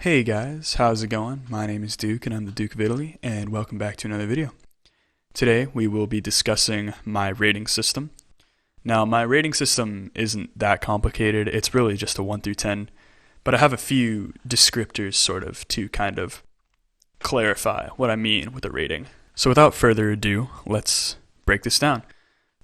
Hey guys, how's it going? My name is Duke and I'm the Duke of Italy, and welcome back to another video. Today we will be discussing my rating system. Now, my rating system isn't that complicated, it's really just a 1 through 10, but I have a few descriptors sort of to kind of clarify what I mean with a rating. So without further ado, let's break this down.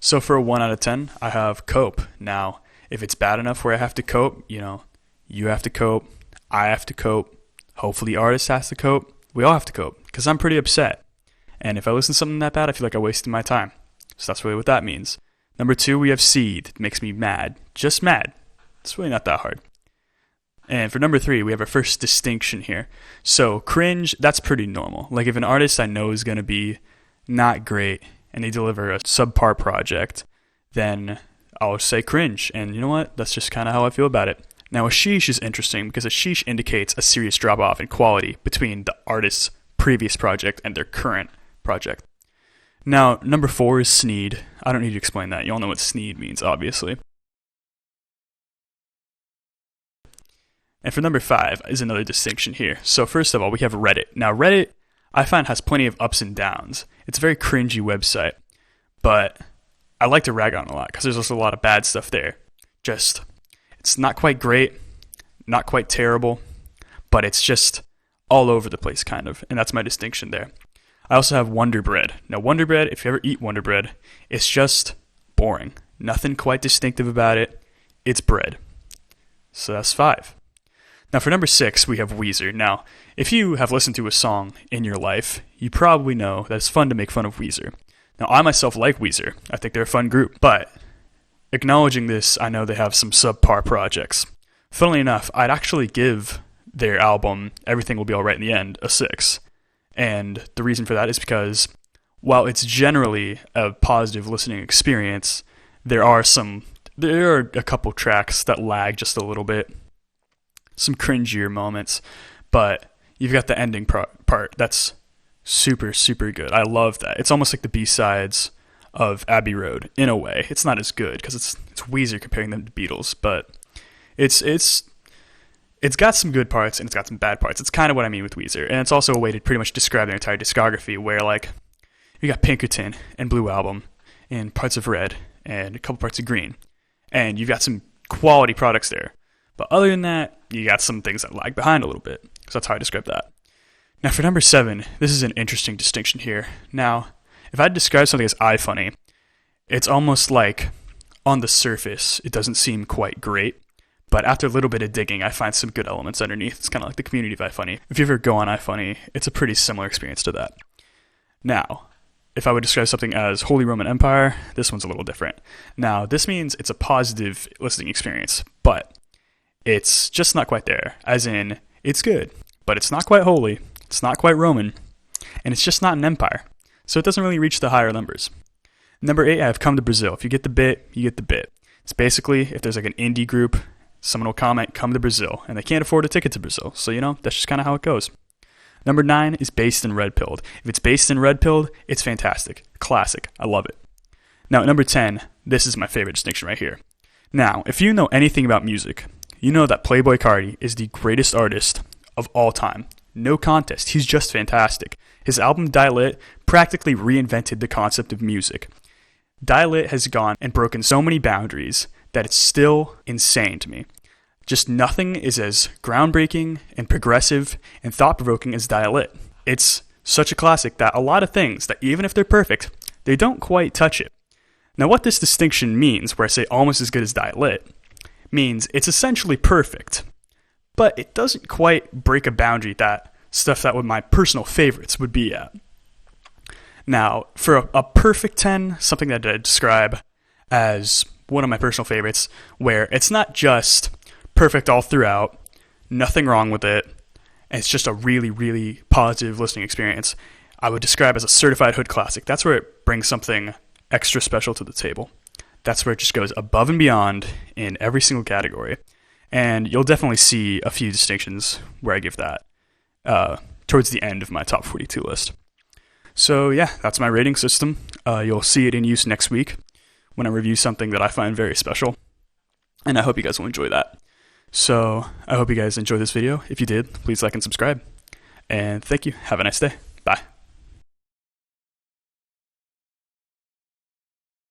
So for a 1 out of 10, I have cope. Now, if it's bad enough where I have to cope, you have to cope, I have to cope, hopefully the artist has to cope, we all have to cope, because I'm pretty upset. And if I listen to something that bad, I feel like I wasted my time. So that's really what that means. Number 2, we have seed. It makes me mad. Just mad. It's really not that hard. And for number 3, we have our first distinction here. So cringe, that's pretty normal. Like if an artist I know is going to be not great and they deliver a subpar project, then I'll say cringe. And you know what? That's just kind of how I feel about it. Now, a sheesh is interesting because a sheesh indicates a serious drop-off in quality between the artist's previous project and their current project. Now, number 4 is sneed. I don't need to explain that. You all know what sneed means, obviously. And for number 5 is another distinction here. So first of all, we have Reddit. Now, Reddit, I find, has plenty of ups and downs. It's a very cringy website, but I like to rag on it a lot because there's also a lot of bad stuff there. It's not quite great, not quite terrible, but it's just all over the place, kind of, and that's my distinction there. I also have Wonder Bread. Now, Wonder Bread, if you ever eat Wonder Bread, it's just boring. Nothing quite distinctive about it. It's bread. So that's 5. Now, for number 6, we have Weezer. Now, if you have listened to a song in your life, you probably know that it's fun to make fun of Weezer. Now, I myself like Weezer. I think they're a fun group, but acknowledging this, I know they have some subpar projects. Funnily enough, I'd actually give their album, Everything Will Be Alright in the End, a 6. And the reason for that is because, while it's generally a positive listening experience, there are a couple tracks that lag just a little bit. Some cringier moments. But you've got the ending part that's super, super good. I love that. It's almost like the B-sides of Abbey Road, in a way. It's not as good because it's Weezer comparing them to Beatles, but it's got some good parts and it's got some bad parts. It's kind of what I mean with Weezer, and it's also a way to pretty much describe their entire discography, where like you got Pinkerton and Blue Album and parts of Red and a couple parts of Green, and you've got some quality products there. But other than that, you got some things that lag behind a little bit. So that's how I describe that. Now for number 7, this is an interesting distinction here. Now, if I describe something as iFunny, it's almost like on the surface it doesn't seem quite great, but after a little bit of digging, I find some good elements underneath. It's kind of like the community of iFunny. If you ever go on iFunny, it's a pretty similar experience to that. Now, if I would describe something as Holy Roman Empire, this one's a little different. Now, this means it's a positive listening experience, but it's just not quite there. As in, it's good, but it's not quite holy, it's not quite Roman, and it's just not an empire. So it doesn't really reach the higher numbers. Number 8, I have Come to Brazil. If you get the bit, you get the bit. It's basically, if there's like an indie group, someone will comment, come to Brazil, and they can't afford a ticket to Brazil. So, that's just kind of how it goes. Number 9 is Based and Red Pilled. If it's Based and Red Pilled, it's fantastic. Classic. I love it. Now, at number 10, this is my favorite distinction right here. Now, if you know anything about music, you know that Playboi Carti is the greatest artist of all time. No contest. He's just fantastic. His album Die Lit practically reinvented the concept of music. Die Lit has gone and broken so many boundaries that it's still insane to me. Just nothing is as groundbreaking and progressive and thought-provoking as Die Lit. It's such a classic that a lot of things that even if they're perfect, they don't quite touch it. Now what this distinction means, where I say almost as good as Die Lit, means it's essentially perfect, but it doesn't quite break a boundary that stuff that would my personal favorites would be at. Now, for a perfect 10, something that I describe as one of my personal favorites, where it's not just perfect all throughout, nothing wrong with it, and it's just a really, really positive listening experience, I would describe as a certified hood classic. That's where it brings something extra special to the table. That's where it just goes above and beyond in every single category. And you'll definitely see a few distinctions where I give that towards the end of my top 42 list. So yeah, that's my rating system. You'll see it in use next week when I review something that I find very special. And I hope you guys will enjoy that. So I hope you guys enjoyed this video. If you did, please like and subscribe. And thank you. Have a nice day. Bye.